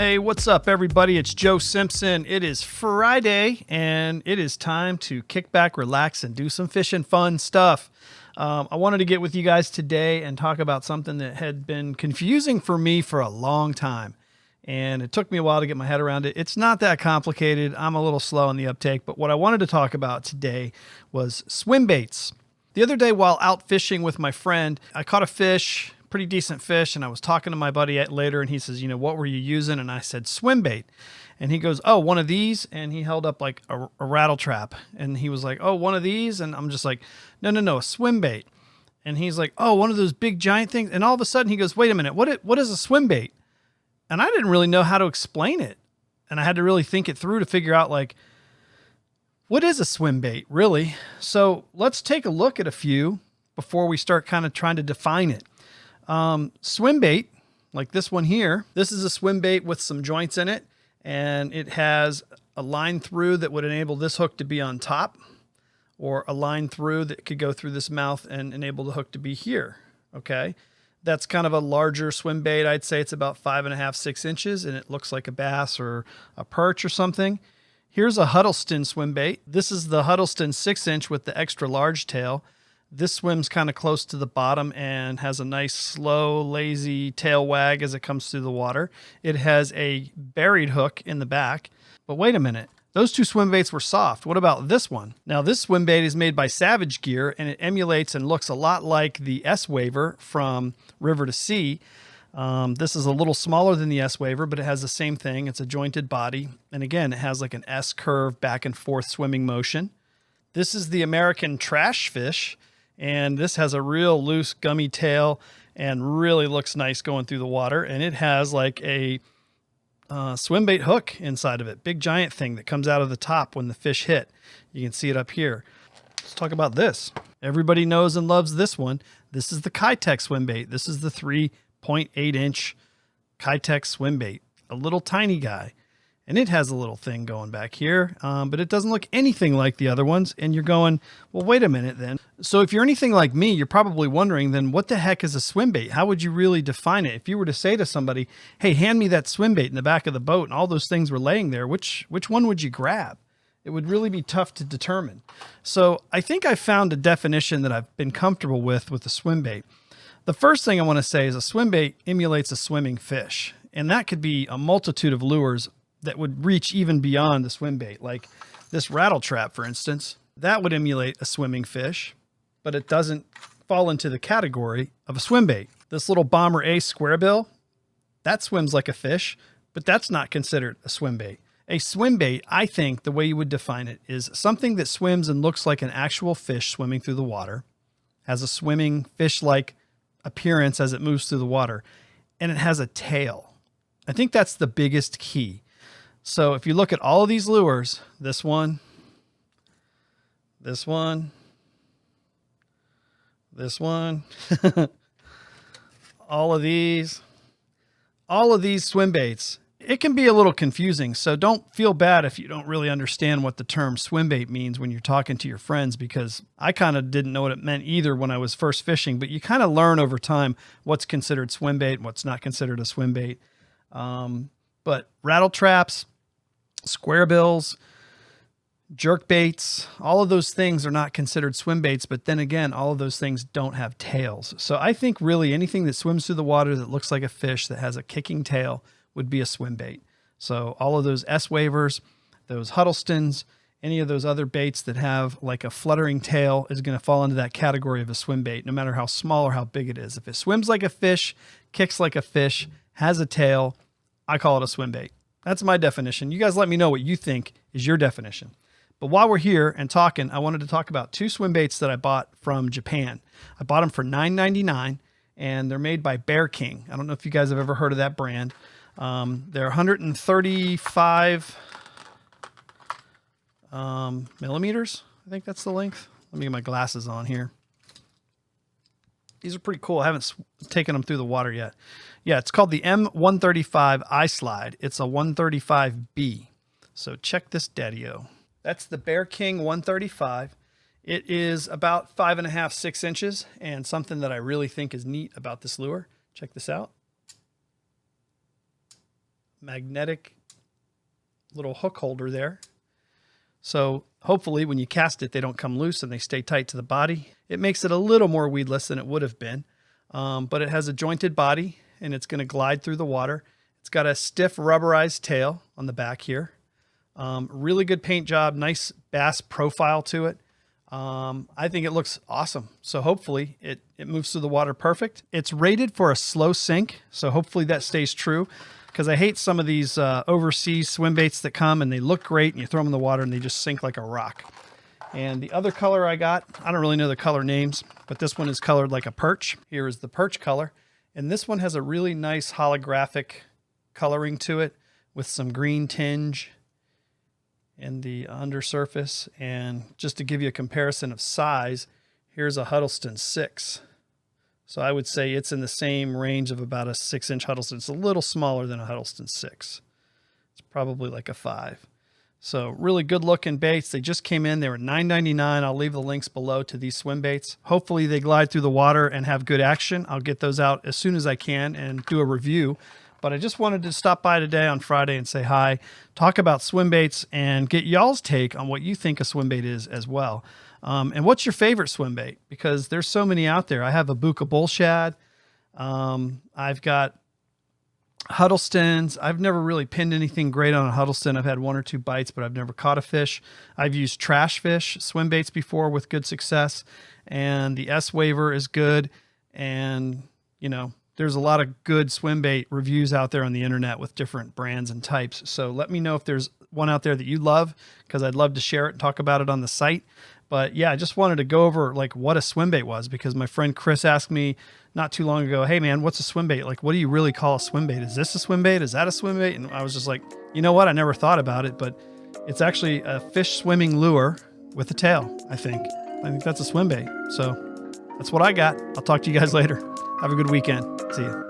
Hey, what's up, everybody? It's Joe Simpson. It is Friday, and it is time to kick back, relax, and do some fishing fun stuff. I wanted to get with you guys today and talk about something that had been confusing for me for a long time, and it took me a while to get my head around it. It's not that complicated. I'm a little slow in the uptake, but what I wanted to talk about today was swim baits. The other day while out fishing with my friend, I caught a fish, pretty decent fish, and I was talking to my buddy later, and he says, what were you using? And I said, swim bait. And he goes, oh, one of these? And he held up like a rattle trap, and he was like, oh, one of these? And I'm just like, no, a swim bait. And he's like, oh, one of those big giant things. And all of a sudden he goes, wait a minute, what is a swim bait? And I didn't really know how to explain it. And I had to really think it through to figure out, like, what is a swim bait, really? So let's take a look at a few before we start kind of trying to define it. Swim bait, like this one here, this is a swim bait with some joints in it, and it has a line through that would enable this hook to be on top, or a line through that could go through this mouth and enable the hook to be here. Okay. That's kind of a larger swim bait. I'd say it's about 5.5, 6 inches, and it looks like a bass or a perch or something. Here's a Huddleston swim bait. This is the Huddleston 6-inch with the extra large tail. This swims kind of close to the bottom and has a nice, slow, lazy tail wag as it comes through the water. It has a buried hook in the back. But wait a minute. Those two swim baits were soft. What about this one? Now, this swim bait is made by Savage Gear, and it emulates and looks a lot like the S-Waver from River to Sea. This is a little smaller than the S-Waver, but it has the same thing. It's a jointed body. And again, it has like an S-curve back and forth swimming motion. This is the American Trash Fish. And this has a real loose gummy tail and really looks nice going through the water. And it has like a swim bait hook inside of it. Big giant thing that comes out of the top when the fish hit. You can see it up here. Let's talk about this. Everybody knows and loves this one. This is the Kitech swim bait. This is the 3.8 inch Kitech swim bait. A little tiny guy. And it has a little thing going back here, but it doesn't look anything like the other ones. And you're going, well, wait a minute then. So if you're anything like me, you're probably wondering then what the heck is a swim bait? How would you really define it? If you were to say to somebody, hey, hand me that swim bait in the back of the boat and all those things were laying there, which one would you grab? It would really be tough to determine. So I think I found a definition that I've been comfortable with the swim bait. The first thing I want to say is a swim bait emulates a swimming fish. And that could be a multitude of lures that would reach even beyond the swim bait. Like this rattle trap, for instance, that would emulate a swimming fish, but it doesn't fall into the category of a swim bait. This little Bomber Ace squarebill, that swims like a fish, but that's not considered a swim bait. A swim bait, I think the way you would define it is something that swims and looks like an actual fish swimming through the water, has a swimming fish-like appearance as it moves through the water, and it has a tail. I think that's the biggest key. So if you look at all of these lures, this one, all of these swim baits, it can be a little confusing. So don't feel bad if you don't really understand what the term swim bait means when you're talking to your friends, because I kind of didn't know what it meant either when I was first fishing, but you kind of learn over time what's considered swim bait and what's not considered a swim bait. But rattle traps, square bills, jerk baits, all of those things are not considered swim baits. But then again, all of those things don't have tails. So I think really anything that swims through the water that looks like a fish that has a kicking tail would be a swim bait. So all of those S-Wavers, those Huddlestons, any of those other baits that have like a fluttering tail is going to fall into that category of a swim bait, no matter how small or how big it is. If it swims like a fish, kicks like a fish, has a tail, I call it a swim bait. That's my definition. You guys let me know what you think is your definition. But while we're here and talking, I wanted to talk about two swim baits that I bought from Japan. I bought them for $9.99, and they're made by Bearking. I don't know if you guys have ever heard of that brand. They're 135 millimeters. I think that's the length. Let me get my glasses on here. These are pretty cool. I haven't taken them through the water yet. Yeah, it's called the M135 iSlide. It's a 135B. So check this daddy-o. That's the Bearking 135. It is about 5.5, 6 inches, and something that I really think is neat about this lure. Check this out. magnetic little hook holder there. So hopefully when you cast it, they don't come loose and they stay tight to the body. It makes it a little more weedless than it would have been, but it has a jointed body and it's going to glide through the water. It's got a stiff rubberized tail on the back here. Really good paint job, nice bass profile to it. I think it looks awesome. So hopefully it moves through the water perfect. It's rated for a slow sink, so hopefully that stays true, because I hate some of these overseas swim baits that come and they look great and you throw them in the water and they just sink like a rock. And the other color I got, I don't really know the color names, but this one is colored like a perch. Here is the perch color. And this one has a really nice holographic coloring to it with some green tinge in the undersurface. And just to give you a comparison of size, here's a Huddleston 6. So I would say it's in the same range of about a 6-inch Huddleston. It's a little smaller than a Huddleston 6. It's probably like a 5. So really good looking baits. They just came in. They were $9.99. I'll leave the links below to these swim baits. Hopefully they glide through the water and have good action. I'll get those out as soon as I can and do a review. But I just wanted to stop by today on Friday and say hi, talk about swim baits, and get y'all's take on what you think a swim bait is as well. And what's your favorite swim bait? Because there's so many out there. I have a Buka bull shad. I've got Huddlestons. I've never really pinned anything great on a Huddleston. I've had 1 or 2 bites, but I've never caught a fish. I've used trash fish swim baits before with good success, and the S-Waver is good. And, you know, there's a lot of good swim bait reviews out there on the internet with different brands and types. So let me know if there's one out there that you love, because I'd love to share it and talk about it on the site. But yeah, I just wanted to go over like what a swim bait was, because my friend Chris asked me not too long ago, hey man, what's a swim bait? Like, what do you really call a swim bait? Is this a swim bait? Is that a swim bait? And I was just like, you know what? I never thought about it, but it's actually a fish swimming lure with a tail, I think. I think that's a swim bait. So that's what I got. I'll talk to you guys later. Have a good weekend. See you.